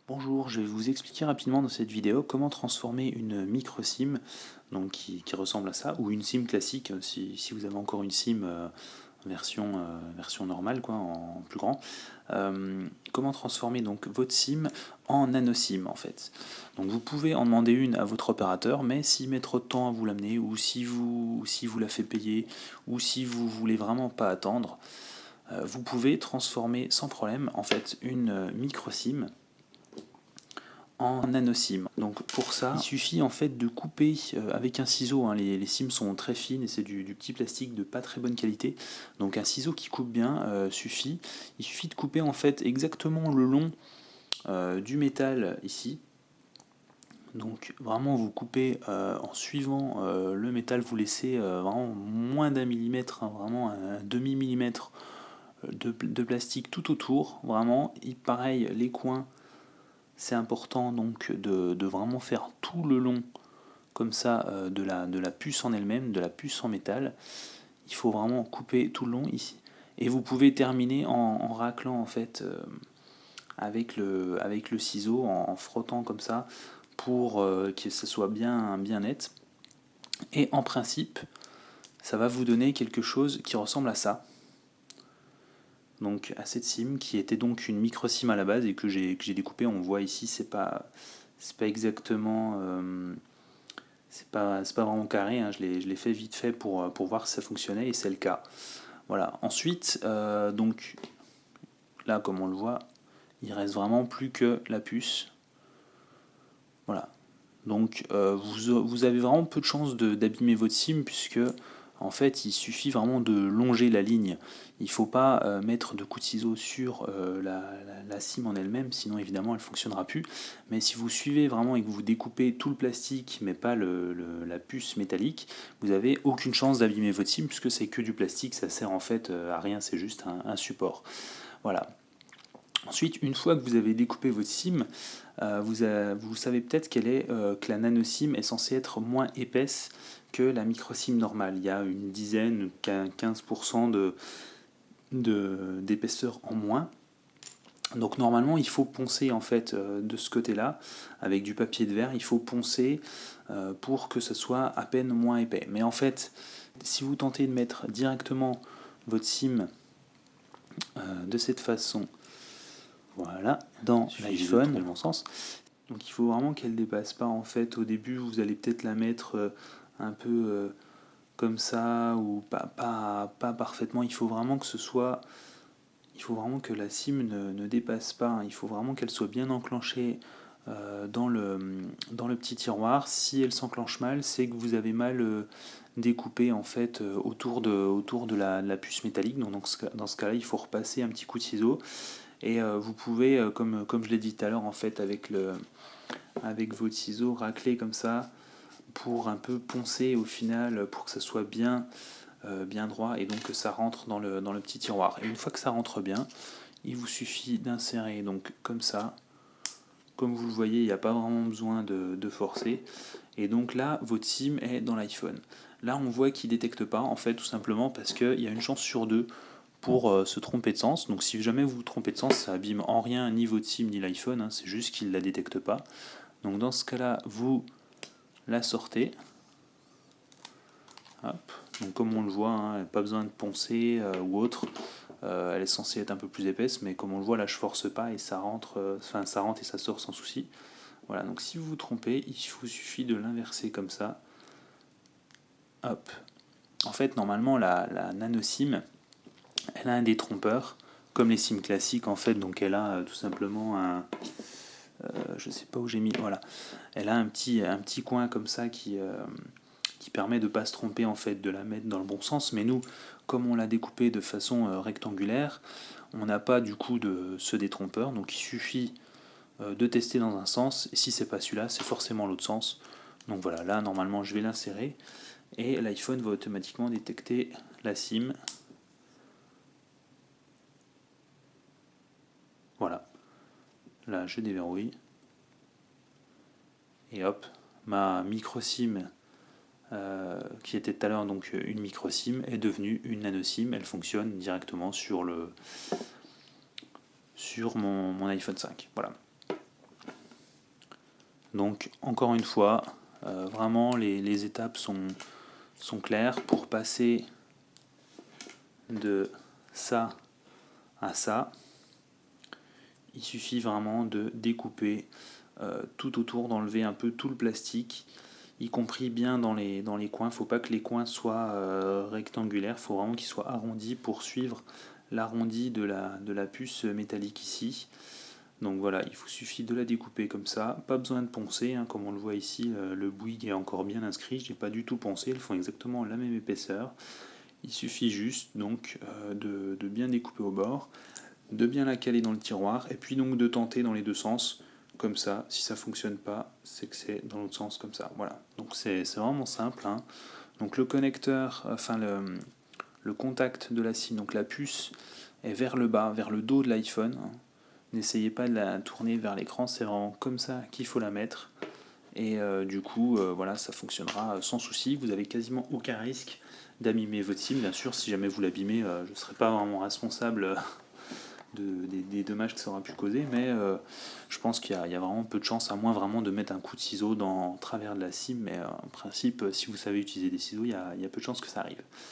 Bonjour, je vais vous expliquer rapidement dans cette vidéo comment transformer une micro SIM donc qui ressemble à ça, ou une SIM classique si vous avez encore une SIM version normale, quoi, en plus grand. Comment transformer donc votre SIM en nano SIM en fait. Donc vous pouvez en demander une à votre opérateur, mais s'il met trop de temps à vous l'amener, ou si vous la fait payer, ou si vous voulez vraiment pas attendre, vous pouvez transformer sans problème en fait une micro SIM en nano SIM. Donc pour ça, il suffit en fait de couper avec un ciseau, hein. Les SIM sont très fines et c'est du petit plastique de pas très bonne qualité. Donc un ciseau qui coupe bien suffit. Il suffit de couper en fait exactement le long du métal ici. Donc vraiment vous coupez en suivant le métal, vous laissez vraiment moins d'un millimètre, hein, vraiment un demi-millimètre de plastique tout autour. Vraiment, et pareil les coins. C'est important donc de vraiment faire tout le long comme ça de la puce en elle-même, de la puce en métal. Il faut vraiment couper tout le long ici. Et vous pouvez terminer en raclant en fait avec le ciseau, en frottant comme ça pour que ce soit bien net. Et en principe, ça va vous donner quelque chose qui ressemble à ça. Donc à cette SIM qui était donc une micro SIM à la base et que j'ai découpé. On voit ici c'est pas exactement c'est pas vraiment carré, hein. Je l'ai fait vite fait pour voir si ça fonctionnait et c'est le cas. Voilà. Ensuite donc là comme on le voit, il reste vraiment plus que la puce. Voilà. Donc vous avez vraiment peu de chances d'abîmer votre SIM puisque en fait il suffit vraiment de longer la ligne. Il ne faut pas mettre de coups de ciseau sur la SIM en elle-même, sinon évidemment elle ne fonctionnera plus. Mais si vous suivez vraiment et que vous découpez tout le plastique mais pas la puce métallique, vous n'avez aucune chance d'abîmer votre SIM puisque c'est que du plastique, ça sert en fait à rien, c'est juste un support. Voilà. Ensuite, une fois que vous avez découpé votre SIM, vous savez peut-être que la nano SIM est censée être moins épaisse que la micro SIM normale. Il y a une dizaine, 15% d'épaisseur en moins. Donc normalement, il faut poncer en fait de ce côté-là avec du papier de verre. Il faut poncer pour que ce soit à peine moins épais. Mais en fait, si vous tentez de mettre directement votre SIM de cette façon, voilà, dans l'iPhone, dans le bon sens. Donc il faut vraiment qu'elle dépasse pas. En fait, au début, vous allez peut-être la mettre un peu comme ça ou pas parfaitement. Il faut vraiment que ce soit, il faut vraiment que la SIM ne dépasse pas. Il faut vraiment qu'elle soit bien enclenchée dans le petit tiroir. Si elle s'enclenche mal, c'est que vous avez mal découpé en fait autour de la puce métallique. Donc dans ce cas-là, il faut repasser un petit coup de ciseau. Et vous pouvez, comme je l'ai dit tout à l'heure, en fait, avec votre ciseau, racler comme ça pour un peu poncer au final, pour que ça soit bien droit et donc que ça rentre dans le petit tiroir. Et une fois que ça rentre bien, il vous suffit d'insérer donc comme ça. Comme vous le voyez, il n'y a pas vraiment besoin de forcer. Et donc là, votre SIM est dans l'iPhone. Là, on voit qu'il ne détecte pas, en fait, tout simplement parce qu'il y a une chance sur deux pour se tromper de sens. Donc si jamais vous vous trompez de sens, ça abîme en rien ni votre SIM ni l'iPhone, hein, c'est juste qu'il ne la détecte pas. Donc dans ce cas-là, vous la sortez. Hop. Donc comme on le voit, hein, pas besoin de poncer ou autre. Elle est censée être un peu plus épaisse, mais comme on le voit, là je force pas et ça rentre, ça rentre et ça sort sans souci. Voilà, donc si vous vous trompez, il vous suffit de l'inverser comme ça. Hop. En fait, normalement, la nano SIM, elle a un détrompeur, comme les SIM classiques en fait, donc elle a tout simplement un... je sais pas où j'ai mis, voilà. Elle a un petit coin comme ça qui permet de ne pas se tromper en fait, de la mettre dans le bon sens, mais nous, comme on l'a découpé de façon rectangulaire, on n'a pas du coup de ce détrompeur, donc il suffit de tester dans un sens, et si c'est pas celui-là, c'est forcément l'autre sens. Donc voilà, là normalement je vais l'insérer, et l'iPhone va automatiquement détecter la SIM. Voilà, là je déverrouille, et hop, ma micro SIM qui était tout à l'heure donc une micro SIM est devenue une nano SIM. Elle fonctionne directement sur mon iPhone 5. Voilà. Donc encore une fois, vraiment les étapes sont claires. Pour passer de ça à ça, il suffit vraiment de découper tout autour, d'enlever un peu tout le plastique, y compris bien dans les coins. Il ne faut pas que les coins soient rectangulaires, il faut vraiment qu'ils soient arrondis pour suivre l'arrondi de la puce métallique ici. Donc voilà, il vous suffit de la découper comme ça, pas besoin de poncer, hein, comme on le voit ici, le bouygues est encore bien inscrit, je n'ai pas du tout poncé, elles font exactement la même épaisseur. Il suffit juste donc de bien découper au bord, de bien la caler dans le tiroir, et puis donc de tenter dans les deux sens, comme ça. Si ça fonctionne pas, c'est que c'est dans l'autre sens comme ça. Voilà, donc c'est vraiment simple, hein. Donc le connecteur, enfin le contact de la SIM, donc la puce est vers le bas, vers le dos de l'iPhone, hein. N'essayez pas de la tourner vers l'écran, c'est vraiment comme ça qu'il faut la mettre. Et du coup, voilà, ça fonctionnera sans souci. Vous avez quasiment aucun risque d'abîmer votre SIM. Bien sûr, si jamais vous l'abîmez, je ne serai pas vraiment responsable des dommages que ça aura pu causer, mais je pense qu'il y a vraiment peu de chance, à moins vraiment de mettre un coup de ciseau dans travers de la SIM. Mais en principe, si vous savez utiliser des ciseaux, il y a peu de chances que ça arrive.